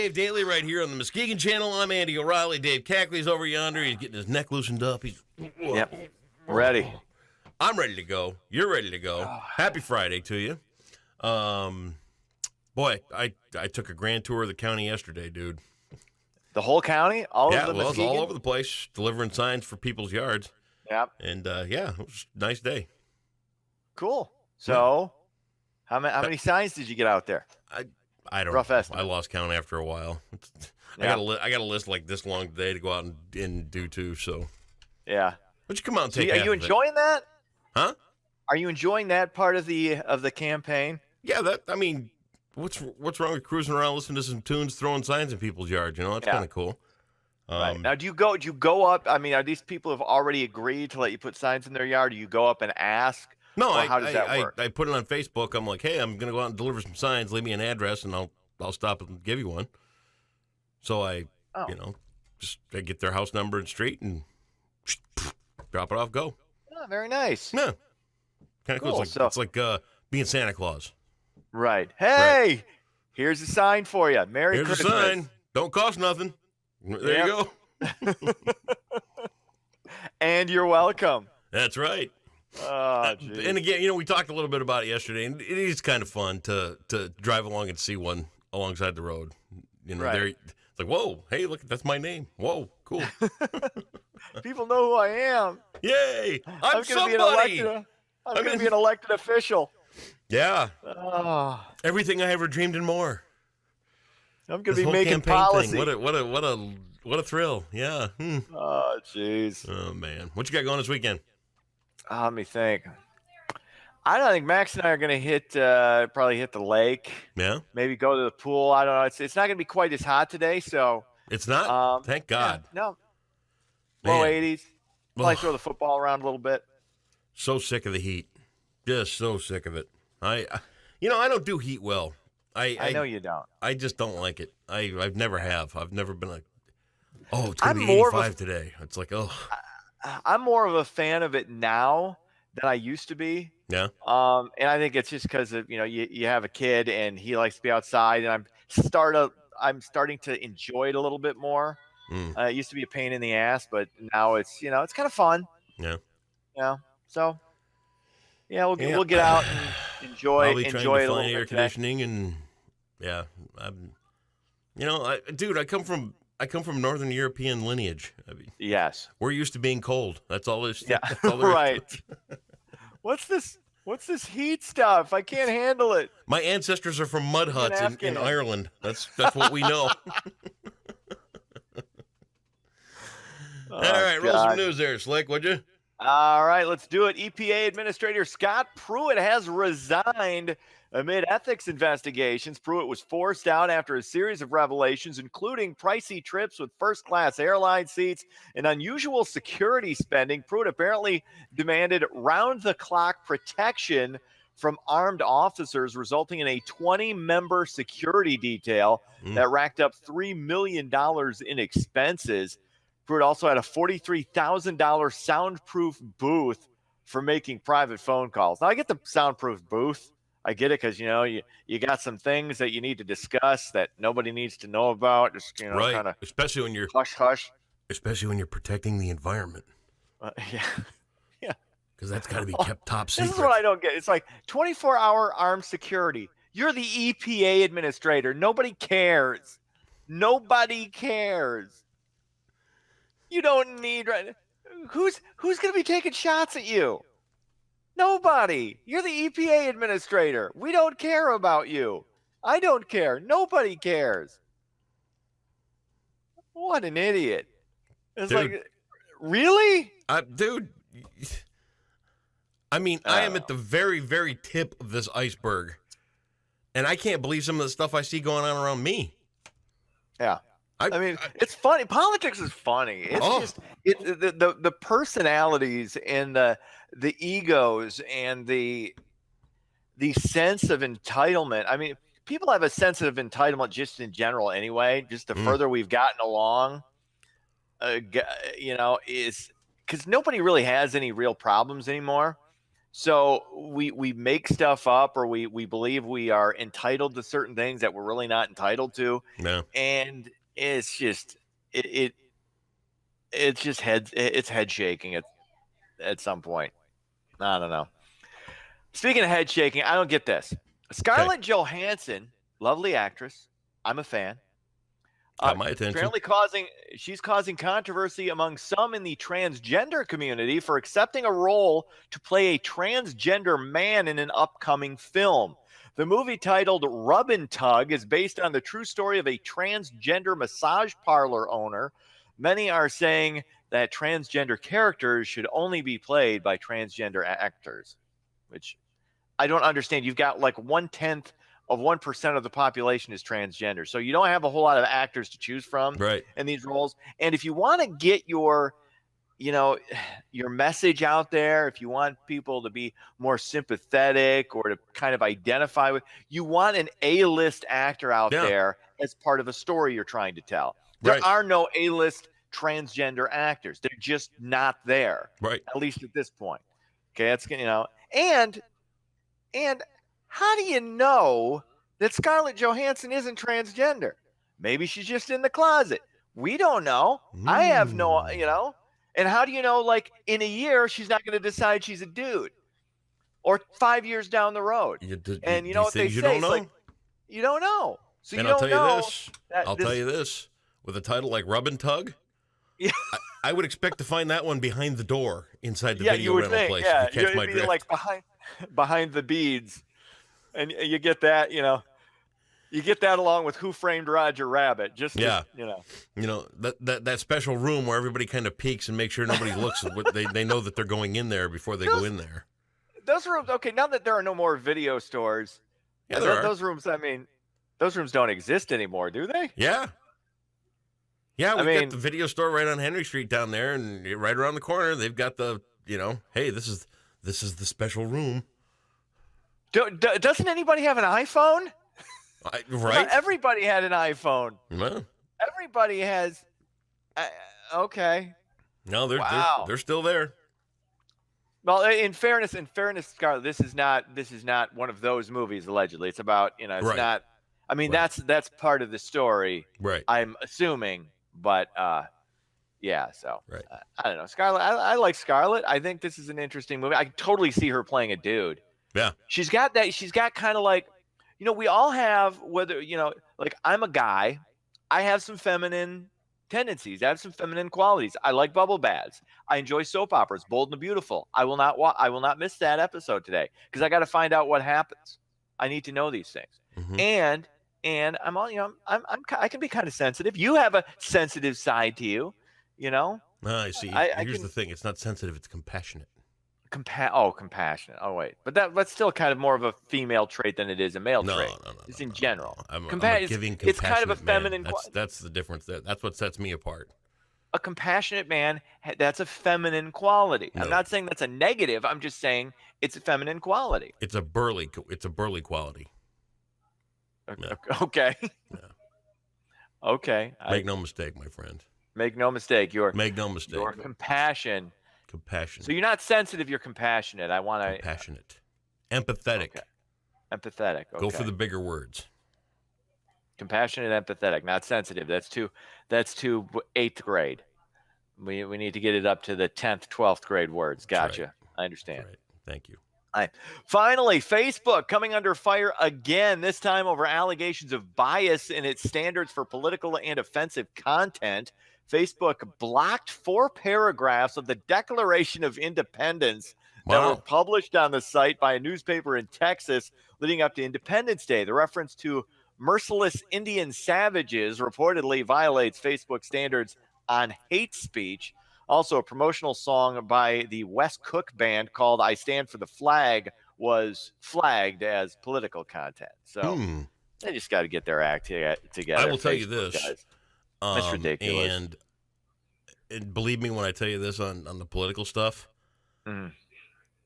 Dave Daly right here on the Muskegon Channel. I'm Andy O'Reilly. Dave Cackley's over yonder. He's getting his neck loosened up. Yep. Ready. I'm ready to go. You're ready to go. Happy Friday to you. Boy, I took a grand tour of the county yesterday, dude. The whole county? All Yeah, of the well, it's Muskegon? all over the place, delivering signs for people's yards. Yep. And, yeah, it was a nice day. Cool. So, how many signs did you get out there? I don't Rough know. estimate. I lost count after a while. Yeah. I got a list like this long today to go out and do too, so. Yeah. But you come out and So take are half you of it. enjoying that? Huh? Are you enjoying that part of the campaign? Yeah, what's wrong with cruising around listening to some tunes, throwing signs in people's yards? You know, that's Yeah. kind of cool. Right. Now, do you go up? I mean, are these people who have already agreed to let you put signs in their yard? Do you go up and ask? No, Or how does that work? I put it on Facebook. I'm like, hey, I'm going to go out and deliver some signs. Leave me an address, and I'll stop and give you one. So I get their house number and street and drop it off, go. Oh, very nice. Yeah. Kind of cool. Cool. It's like being Santa Claus. Right. Hey, here's a sign for you. Merry Here's Christmas. a sign. Don't cost nothing. There you go. And you're welcome. That's right. Oh, geez. And again, we talked a little bit about it yesterday, and it is kind of fun to drive along and see one alongside the road. Right. It's like, whoa, hey, look, that's my name. Whoa, cool. People know who I am. Yay, I'm somebody. I'm going to be an elected official. Yeah. Oh, Everything I ever dreamed and more. I'm going This to be whole making campaign policy. thing. What a thrill. Yeah. Oh, jeez. Oh, man. What you got going this weekend? Let me think. I don't think Max and I are going to probably hit the lake. Yeah. Maybe go to the pool. I don't know. It's not going to be quite as hot today, so. It's not? Thank God. Yeah, no. Low Man. 80s. Probably Ugh. throw the football around a little bit. So sick of the heat. Just so sick of it. I don't do heat well. I know you don't. I just don't like it. I've never have. I've never been like, oh, it's going to I'm be more of 85 today. It's like, oh. I'm more of a fan of it now than I used to be. Yeah. And I think it's just because of you have a kid and he likes to be outside, and I'm starting to enjoy it a little bit more. It used to be a pain in the ass, but now it's it's kind of fun. Yeah. Yeah. So we'll get out and enjoy I'll be trying enjoy to it a find little air bit today. conditioning and yeah. I come from Northern European lineage. I mean, Yes. we're used to being cold. That's all this. Yeah. That's all there is to Right. it. What's this heat stuff? I can't handle it. My ancestors are from mud huts in Afghan. Ireland. That's what we know. All right, roll some God. news there, Slick, would you? All right, let's do it. EPA Administrator Scott Pruitt has resigned amid ethics investigations. Pruitt was forced out after a series of revelations, including pricey trips with first-class airline seats and unusual security spending. Pruitt apparently demanded round-the-clock protection from armed officers, resulting in a 20-member security detail that racked up $3 million in expenses. Pruitt also had a $43,000 soundproof booth for making private phone calls. Now, I get the soundproof booth. I get it because, you got some things that you need to discuss that nobody needs to know about. Just, Right. kind of Especially when you're hush. especially when you're protecting the environment, Yeah. because that's got to be kept top secret. This is what I don't get. It's like 24-hour armed security. You're the EPA administrator. Nobody cares. Nobody cares. You don't need who's going to be taking shots at you? Nobody. You're the EPA administrator. We don't care about you. I don't care. Nobody cares. What an idiot. It's Dude. like, really? Dude, I mean, I am at the very, very tip of this iceberg, and I can't believe some of the stuff I see going on around me. Yeah. I mean, it's funny. Politics is funny. It's just the personalities and the egos and the sense of entitlement. I mean, people have a sense of entitlement just in general anyway. Just the further we've gotten along, is because nobody really has any real problems anymore. So we make stuff up, or we believe we are entitled to certain things that we're really not entitled to, No. and it, it it's just it's head shaking at some point. I don't know. Speaking of head shaking, I don't get this. Scarlett Johansson, lovely actress. I'm a fan. Got my attention. Apparently she's causing controversy among some in the transgender community for accepting a role to play a transgender man in an upcoming film. The movie, titled Rub and Tug, is based on the true story of a transgender massage parlor owner. Many are saying that transgender characters should only be played by transgender actors, which I don't understand. You've got like 1/10 of 1% of the population is transgender. So you don't have a whole lot of actors to choose from in these roles. And if you want to get your message out there, if you want people to be more sympathetic or to kind of identify with, you want an A-list actor out there as part of a story you're trying to tell. There are no A-list transgender actors. They're just not there. Right. At least at this point. Okay, that's and how do you know that Scarlett Johansson isn't transgender? Maybe she's just in the closet. We don't know. I have no, And how do you know, like, in a year, she's not going to decide she's a dude? Or 5 years down the road? And you know what they say? Don't know? Like, you don't know. So and you I'll don't tell know. You this. I'll tell you this. With a title like Rub and Tug, I would expect to find that one behind the door inside the video rental place. Yeah, if you catch my drift. Like behind the beads. And you get that, you get that along with Who Framed Roger Rabbit. That special room where everybody kind of peeks and makes sure nobody looks. They know that they're going in there before they go in there. Those rooms, okay. Now that there are no more video stores, those rooms. I mean, those rooms don't exist anymore, do they? Yeah. Yeah, we got the video store right on Henry Street down there, and right around the corner, they've got the, hey, this is the special room. Doesn't anybody have an iPhone? Right. Everybody had an iPhone. Well, everybody has. Okay. No, they're still there. Well, in fairness, Scarlett, this is not one of those movies. Allegedly, it's about it's not. I mean, that's part of the story. Right. I'm assuming, but yeah. So I don't know, Scarlett. I like Scarlett. I think this is an interesting movie. I can totally see her playing a dude. Yeah. She's got that. She's got kind of like, we all have, whether, like, I'm a guy. I have some feminine tendencies. I have some feminine qualities. I like bubble baths. I enjoy soap operas, Bold and the Beautiful. I will not miss that episode today because I got to find out what happens. I need to know these things. Mm-hmm. And I'm all, I can be kind of sensitive. You have a sensitive side to you, I see. Here's the thing. It's not sensitive. It's compassionate. Compassionate. Oh, wait. But that's still kind of more of a female trait than it is a male trait. No. It's in general. I'm a giving, it's kind of a feminine. That's the difference. That's what sets me apart. A compassionate man, that's a feminine quality. No. I'm not saying that's a negative. I'm just saying it's a feminine quality. It's a burly quality. Okay. Yeah. Okay. Make no mistake, my friend. Make no mistake. Make no mistake. Your compassion. Compassionate. So you're not sensitive, you're compassionate. I want to. Compassionate. Empathetic. Okay. Empathetic. Okay. Go for the bigger words. Compassionate, empathetic, not sensitive. That's to 8th grade. We need to get it up to the 10th, 12th grade words. Gotcha. Right. I understand. Right. Thank you. Finally, Facebook coming under fire again, this time over allegations of bias in its standards for political and offensive content. Facebook blocked 4 paragraphs of the Declaration of Independence that were published on the site by a newspaper in Texas leading up to Independence Day. The reference to merciless Indian savages reportedly violates Facebook standards on hate speech. Also, a promotional song by the Wes Cook Band called I Stand for the Flag was flagged as political content. So they just got to get their act together. I will tell you this. Guys. That's ridiculous. And believe me when I tell you this on the political stuff,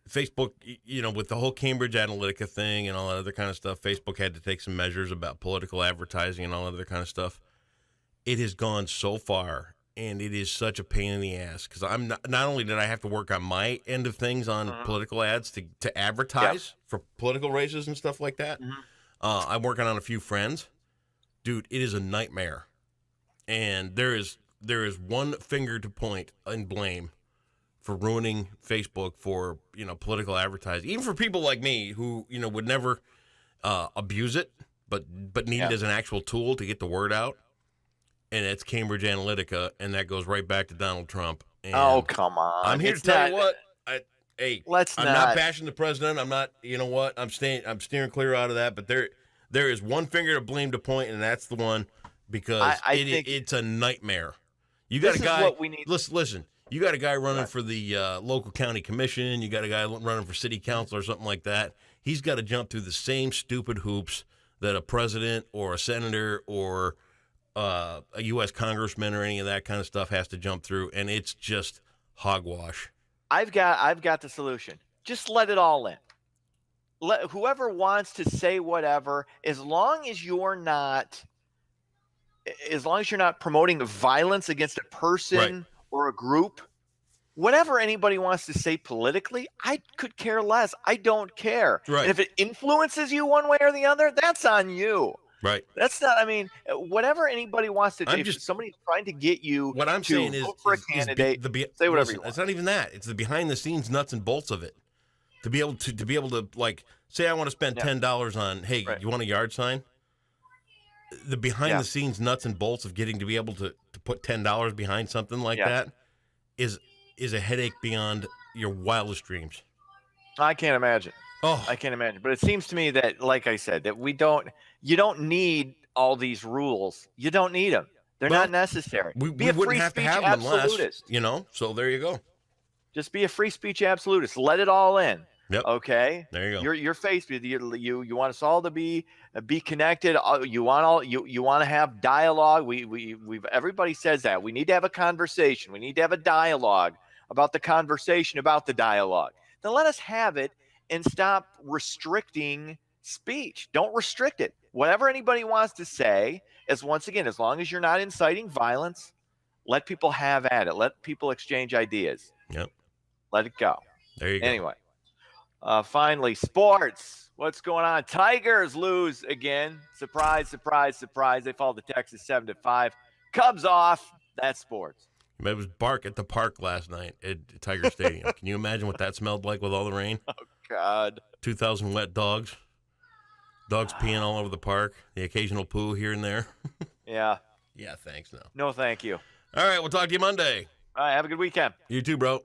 Facebook, with the whole Cambridge Analytica thing and all that other kind of stuff, Facebook had to take some measures about political advertising and all that other kind of stuff. It has gone so far and it is such a pain in the ass because I'm not only did I have to work on my end of things on political ads to advertise for political races and stuff like that. I'm working on a few friends. Dude, it is a nightmare. And there is one finger to point and blame for ruining Facebook for, political advertising. Even for people like me who, would never abuse it, but need it as an actual tool to get the word out. And it's Cambridge Analytica, and that goes right back to Donald Trump. And oh, come on. I'm here to tell you what. I'm not bashing the president. I'm not, I'm steering clear out of that, but there is one finger to blame to point, and that's the one because I think it's a nightmare. You got a guy. What we need. Listen. You got a guy running for the local county commission. You got a guy running for city council or something like that. He's got to jump through the same stupid hoops that a president or a senator or a U.S. congressman or any of that kind of stuff has to jump through, and it's just hogwash. I've got the solution. Just let it all in. Let whoever wants to say whatever, as long as you're not promoting violence against a person or a group, whatever anybody wants to say politically, I could care less. I don't care. Right. And if it influences you one way or the other, that's on you. Right. That's not. I mean, whatever anybody wants to do. If somebody's trying to get you, what I'm saying is, vote for a candidate, say whatever you want. It's not even that. It's the behind the scenes nuts and bolts of it. To be able to like say, I want to spend $10 on. Hey, you want a yard sign? The behind the scenes nuts and bolts of getting to be able to put $10 behind something like that is a headache beyond your wildest dreams. I can't imagine. Oh, I can't imagine. But it seems to me that, like I said, that you don't need all these rules. You don't need them. They're not necessary. We wouldn't have to have them unless, so there you go. Just be a free speech absolutist. Let it all in. Yep. Okay. There you go. You're faced with you want us all to be connected. You want to have dialogue. We've everybody says that. We need to have a conversation. We need to have a dialogue about the conversation about the dialogue. Then let us have it and stop restricting speech. Don't restrict it. Whatever anybody wants to say, as long as you're not inciting violence, let people have at it. Let people exchange ideas. Yep. Let it go. There you go. Anyway, finally, sports. What's going on? Tigers lose again. Surprise, surprise, surprise. They fall to Texas 7-5. Cubs off. That's sports. It was bark at the park last night at Tiger Stadium. Can you imagine what that smelled like with all the rain? Oh, God. 2,000 wet dogs. Dogs peeing all over the park. The occasional poo here and there. Yeah. Yeah, thanks. No, thank you. All right, we'll talk to you Monday. All right, have a good weekend. You too, bro.